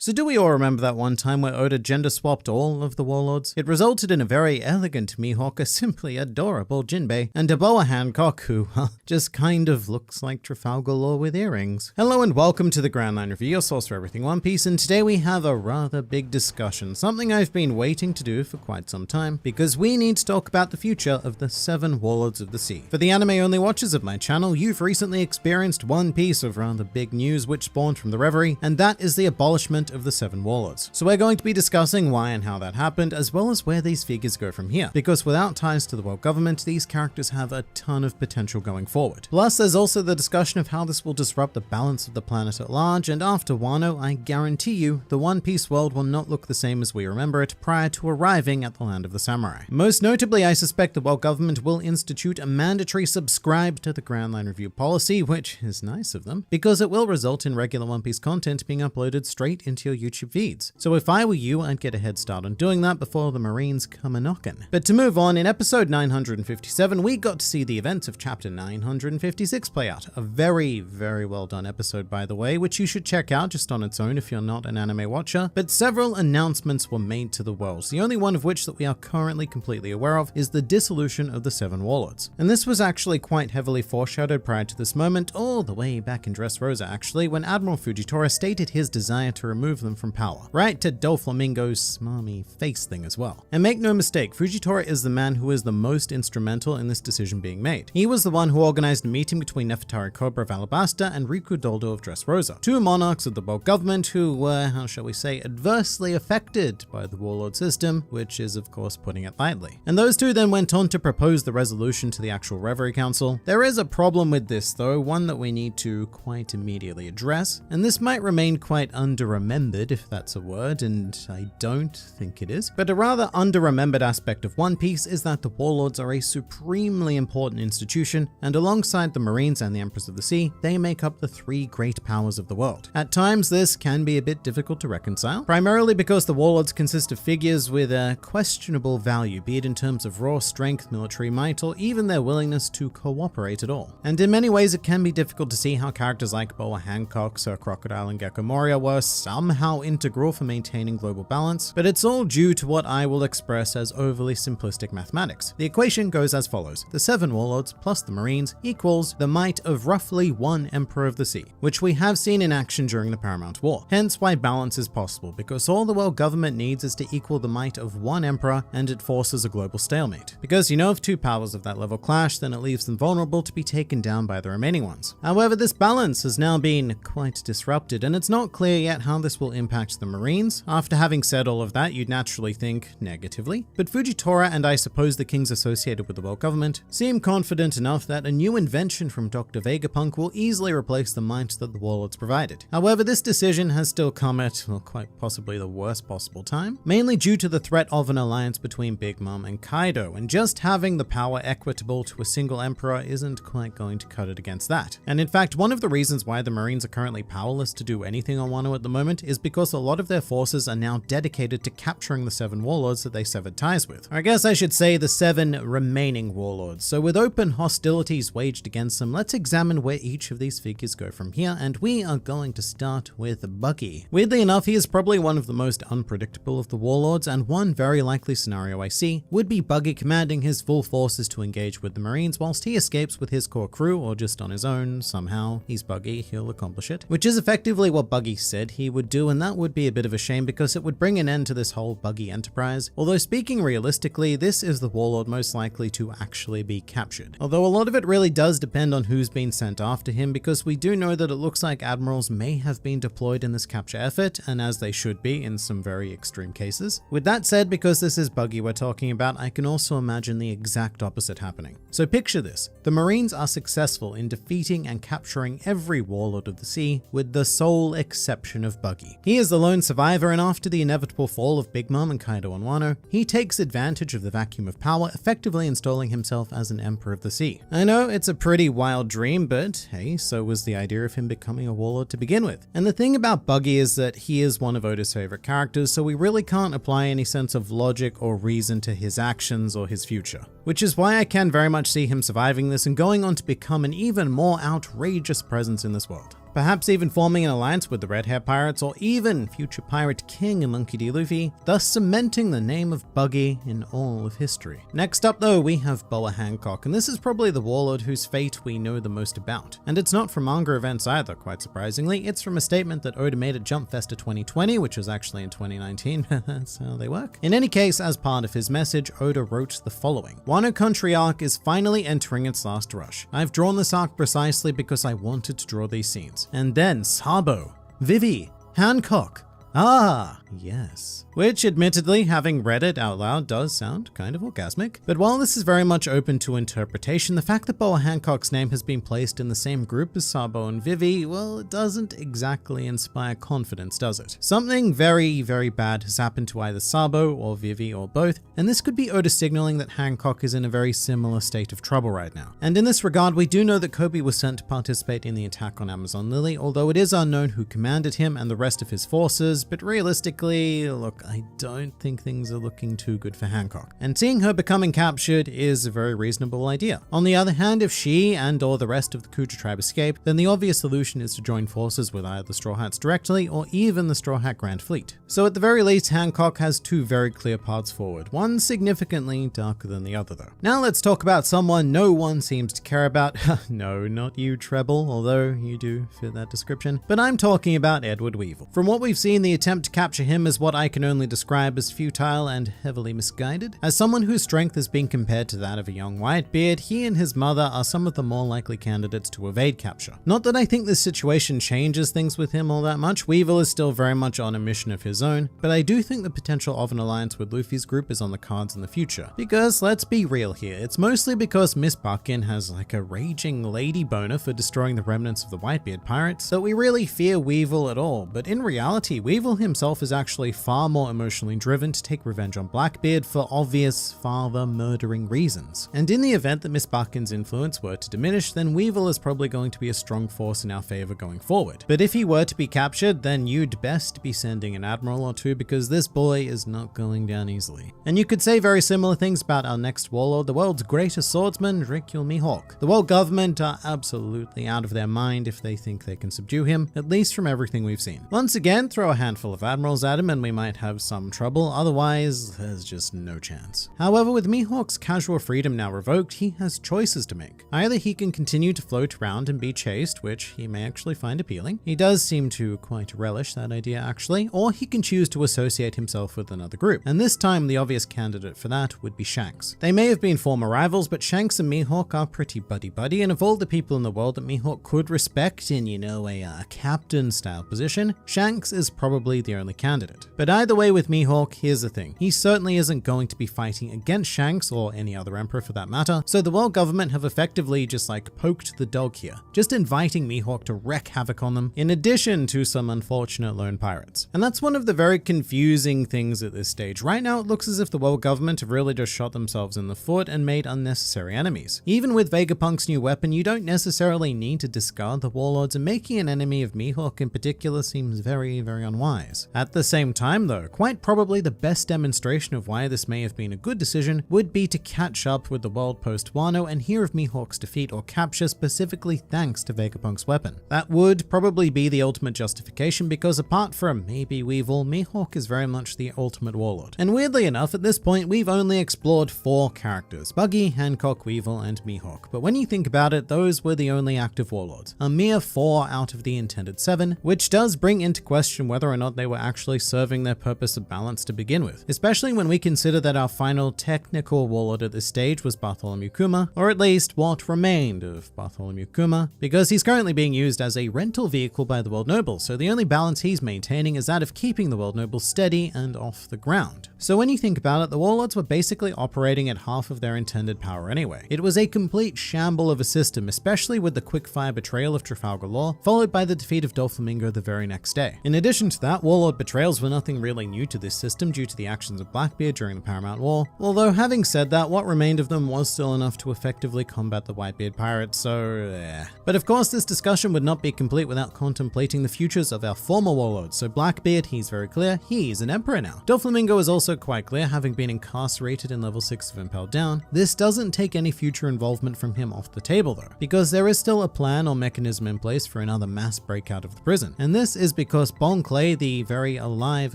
So do we all remember that one time where Oda gender swapped all of the Warlords? It resulted in a very elegant Mihawk, a simply adorable Jinbei, and a Boa Hancock who, just kind of looks like Trafalgar Law with earrings. Hello and welcome to the Grand Line Review, your source for everything One Piece, and today we have a rather big discussion, something I've been waiting to do for quite some time, because we need to talk about the future of the 7 Warlords of the Sea. For the anime-only watchers of my channel, you've recently experienced one piece of rather big news which spawned from the Reverie, and that is the abolishment of the 7 Warlords. So we're going to be discussing why and how that happened, as well as where these figures go from here, because without ties to the world government, these characters have a ton of potential going forward. Plus, there's also the discussion of how this will disrupt the balance of the planet at large, and after Wano, I guarantee you, the One Piece world will not look the same as we remember it prior to arriving at the land of the samurai. Most notably, I suspect the world government will institute a mandatory subscribe to the Grand Line Review policy, which is nice of them, because it will result in regular One Piece content being uploaded straight into your YouTube feeds. So if I were you, I'd get a head start on doing that before the Marines come a-knockin'. But to move on, in episode 957, we got to see the events of chapter 956 play out. A very, very well done episode, by the way, which you should check out just on its own if you're not an anime watcher. But several announcements were made to the world, the only one of which that we are currently completely aware of is the dissolution of the 7 Warlords. And this was actually quite heavily foreshadowed prior to this moment, all the way back in Dressrosa actually, when Admiral Fujitora stated his desire to remove them from power, right to Doflamingo's smarmy face thing as well. And make no mistake, Fujitora is the man who is the most instrumental in this decision being made. He was the one who organized a meeting between Nefertari Cobra of Alabasta and Riku Doldo of Dressrosa, 2 monarchs of the world government who were, how shall we say, adversely affected by the warlord system, which is of course putting it lightly. And those 2 then went on to propose the resolution to the actual Reverie Council. There is a problem with this though, one that we need to quite immediately address, and this might remain quite under-remembered if that's a word, and I don't think it is. But a rather under-remembered aspect of One Piece is that the Warlords are a supremely important institution, and alongside the Marines and the Emperors of the Sea, they make up the 3 great powers of the world. At times, this can be a bit difficult to reconcile, primarily because the Warlords consist of figures with a questionable value, be it in terms of raw strength, military might, or even their willingness to cooperate at all. And in many ways, it can be difficult to see how characters like Boa Hancock, Sir Crocodile, and Gecko Moria were somehow integral for maintaining global balance, but it's all due to what I will express as overly simplistic mathematics. The equation goes as follows: the 7 Warlords plus the Marines equals the might of roughly 1 Emperor of the Sea, which we have seen in action during the Paramount War. Hence why balance is possible, because all the world government needs is to equal the might of 1 Emperor, and it forces a global stalemate. Because if 2 powers of that level clash, then it leaves them vulnerable to be taken down by the remaining ones. However, this balance has now been quite disrupted, and it's not clear yet how this will impact the Marines. After having said all of that, you'd naturally think negatively, but Fujitora, and I suppose the kings associated with the world government, seem confident enough that a new invention from Dr. Vegapunk will easily replace the might that the Warlords provided. However, this decision has still come at, well, quite possibly the worst possible time, mainly due to the threat of an alliance between Big Mom and Kaido, and just having the power equitable to a single emperor isn't quite going to cut it against that. And in fact, one of the reasons why the Marines are currently powerless to do anything on Wano at the moment is because a lot of their forces are now dedicated to capturing the 7 Warlords that they severed ties with. Or I guess I should say the 7 remaining Warlords. So with open hostilities waged against them, let's examine where each of these figures go from here, and we are going to start with Buggy. Weirdly enough, he is probably one of the most unpredictable of the Warlords, and one very likely scenario I see would be Buggy commanding his full forces to engage with the Marines whilst he escapes with his core crew, or just on his own, somehow. He's Buggy, he'll accomplish it. Which is effectively what Buggy said he would do, and that would be a bit of a shame because it would bring an end to this whole Buggy enterprise. Although speaking realistically, this is the Warlord most likely to actually be captured. Although a lot of it really does depend on who's been sent after him, because we do know that it looks like admirals may have been deployed in this capture effort, and as they should be in some very extreme cases. With that said, because this is Buggy we're talking about, I can also imagine the exact opposite happening. So picture this: the Marines are successful in defeating and capturing every Warlord of the Sea, with the sole exception of Buggy. He is the lone survivor, and after the inevitable fall of Big Mom and Kaido on Wano, he takes advantage of the vacuum of power, effectively installing himself as an Emperor of the Sea. I know it's a pretty wild dream, but hey, so was the idea of him becoming a Warlord to begin with. And the thing about Buggy is that he is one of Oda's favorite characters, so we really can't apply any sense of logic or reason to his actions or his future. Which is why I can very much see him surviving this and going on to become an even more outrageous presence in this world. perhaps even forming an alliance with the Red Hair Pirates or even future Pirate King Monkey D. Luffy, thus cementing the name of Buggy in all of history. Next up though, we have Boa Hancock, and this is probably the warlord whose fate we know the most about. And it's not from manga events either, quite surprisingly. It's from a statement that Oda made at Jump Festa 2020, which was actually in 2019. That's how they work. In any case, as part of his message, Oda wrote the following. Wano Country arc is finally entering its last rush. I've drawn this arc precisely because I wanted to draw these scenes. And then Sabo, Vivi, Hancock. Ah, yes. Which, admittedly, having read it out loud does sound kind of orgasmic. But while this is very much open to interpretation, the fact that Boa Hancock's name has been placed in the same group as Sabo and Vivi, well, it doesn't exactly inspire confidence, does it? Something very, very bad has happened to either Sabo or Vivi or both, and this could be Oda signaling that Hancock is in a very similar state of trouble right now. And in this regard, we do know that Kobe was sent to participate in the attack on Amazon Lily, although it is unknown who commanded him and the rest of his forces, but realistically, look, I don't think things are looking too good for Hancock. And seeing her becoming captured is a very reasonable idea. On the other hand, if she and or the rest of the Kuja tribe escape, then the obvious solution is to join forces with either the Straw Hats directly or even the Straw Hat Grand Fleet. So at the very least, Hancock has two very clear paths forward, one significantly darker than the other though. Now let's talk about someone no one seems to care about. No, not you, Treble, although you do fit that description. But I'm talking about Edward Weevil. From what we've seen, the attempt to capture him is what I can only describe as futile and heavily misguided. As someone whose strength is being compared to that of a young Whitebeard, he and his mother are some of the more likely candidates to evade capture. Not that I think this situation changes things with him all that much. Weevil is still very much on a mission of his own, but I do think the potential of an alliance with Luffy's group is on the cards in the future. Because let's be real here, it's mostly because Miss Buckin has like a raging lady boner for destroying the remnants of the Whitebeard pirates that we really fear Weevil at all. But in reality, Weevil himself is actually far more emotionally driven to take revenge on Blackbeard for obvious father-murdering reasons. And in the event that Miss Buckin's influence were to diminish, then Weevil is probably going to be a strong force in our favor going forward. But if he were to be captured, then you'd best be sending an admiral or two because this boy is not going down easily. And you could say very similar things about our next warlord, the world's greatest swordsman, Rikyul Mihawk. The world government are absolutely out of their mind if they think they can subdue him, at least from everything we've seen. Once again, throw a handful of admirals at him and we might have some trouble, otherwise there's just no chance. However, with Mihawk's casual freedom now revoked, he has choices to make. Either he can continue to float around and be chased, which he may actually find appealing. He does seem to quite relish that idea actually, or he can choose to associate himself with another group. And this time the obvious candidate for that would be Shanks. They may have been former rivals, but Shanks and Mihawk are pretty buddy-buddy, and of all the people in the world that Mihawk could respect in, a captain style position, Shanks is probably the only candidate. But either way with Mihawk, here's the thing. He certainly isn't going to be fighting against Shanks or any other emperor for that matter, so the world government have effectively just poked the dog here, just inviting Mihawk to wreak havoc on them, in addition to some unfortunate lone pirates. And that's one of the very confusing things at this stage. Right now it looks as if the world government have really just shot themselves in the foot and made unnecessary enemies. Even with Vegapunk's new weapon, you don't necessarily need to discard the warlords, and making an enemy of Mihawk in particular seems very, very unwise. At the same time though, quite probably the best demonstration of why this may have been a good decision would be to catch up with the world post Wano and hear of Mihawk's defeat or capture specifically thanks to Vegapunk's weapon. That would probably be the ultimate justification because apart from maybe Weevil, Mihawk is very much the ultimate warlord. And weirdly enough, at this point we've only explored 4 characters: Buggy, Hancock, Weevil, and Mihawk. But when you think about it, those were the only active warlords. A mere 4 out of the intended 7, which does bring into question whether or not they were actually serving their purpose of balance to begin with, especially when we consider that our final technical warlord at this stage was Bartholomew Kuma, or at least what remained of Bartholomew Kuma, because he's currently being used as a rental vehicle by the world nobles, so the only balance he's maintaining is that of keeping the world nobles steady and off the ground. So when you think about it, the warlords were basically operating at half of their intended power anyway. It was a complete shamble of a system, especially with the quick-fire betrayal of Trafalgar Law, followed by the defeat of Doflamingo the very next day. In addition to that, warlord betrayal betrayals were nothing really new to this system due to the actions of Blackbeard during the Paramount War, although having said that, what remained of them was still enough to effectively combat the Whitebeard pirates, so But of course, this discussion would not be complete without contemplating the futures of our former warlords. So Blackbeard, he's very clear, he's an emperor now. Doflamingo is also quite clear, having been incarcerated in level 6 of Impel Down. This doesn't take any future involvement from him off the table though, because there is still a plan or mechanism in place for another mass breakout of the prison. And this is because Bon Clay, the very alive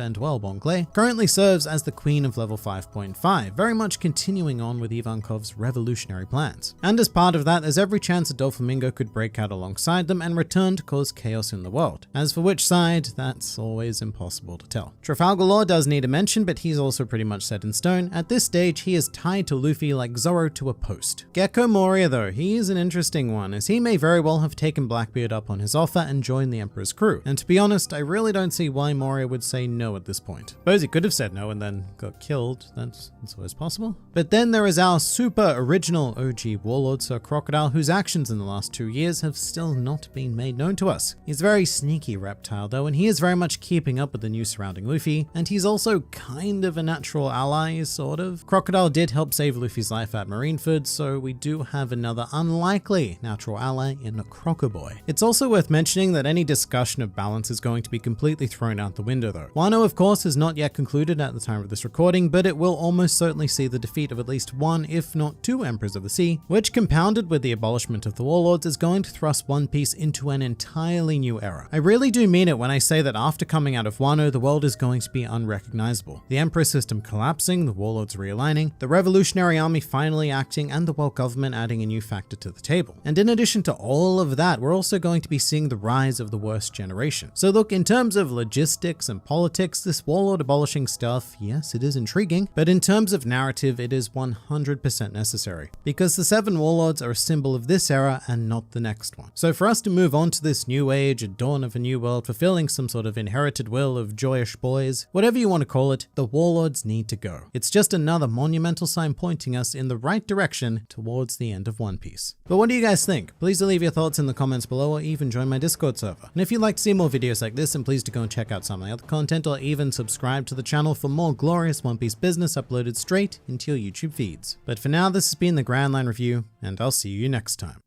and well Bon Clay, currently serves as the queen of level 5.5, very much continuing on with Ivankov's revolutionary plans. And as part of that, there's every chance that Doflamingo could break out alongside them and return to cause chaos in the world. As for which side, that's always impossible to tell. Trafalgar Law does need a mention, but he's also pretty much set in stone. At this stage, he is tied to Luffy like Zoro to a post. Gecko Moria though, he is an interesting one, as he may very well have taken Blackbeard up on his offer and joined the Emperor's crew. And to be honest, I really don't see why Moria would say no at this point. Suppose he could have said no and then got killed, that's always possible. But then there is our super original OG warlord, Sir Crocodile, whose actions in the last 2 years have still not been made known to us. He's a very sneaky reptile though, and he is very much keeping up with the news surrounding Luffy, and he's also kind of a natural ally, sort of. Crocodile did help save Luffy's life at Marineford, so we do have another unlikely natural ally in Crocoboy. It's also worth mentioning that any discussion of balance is going to be completely thrown out the window though. Wano, of course, is not yet concluded at the time of this recording, but it will almost certainly see the defeat of at least one, if not two Emperors of the Sea, which compounded with the abolishment of the Warlords is going to thrust One Piece into an entirely new era. I really do mean it when I say that after coming out of Wano, the world is going to be unrecognizable. The Emperor system collapsing, the Warlords realigning, the Revolutionary Army finally acting, and the world government adding a new factor to the table. And in addition to all of that, we're also going to be seeing the rise of the worst generation. So look, in terms of logistics and politics, this Warlord abolishing stuff, yes, it is intriguing, but in terms of narrative, it is 100% necessary, because the 7 Warlords are a symbol of this era and not the next one. So for us to move on to this new age, a dawn of a new world, fulfilling some sort of inherited will of joyous boys, whatever you want to call it, the Warlords need to go. It's just another monumental sign pointing us in the right direction towards the end of One Piece. But what do you guys think? Please do leave your thoughts in the comments below, or even join my Discord server. And if you'd like to see more videos like this, then please do go and check out some of my other content, or even subscribe to the channel for more glorious One Piece business uploaded straight into your YouTube feeds. But for now, this has been the Grand Line Review, and I'll see you next time.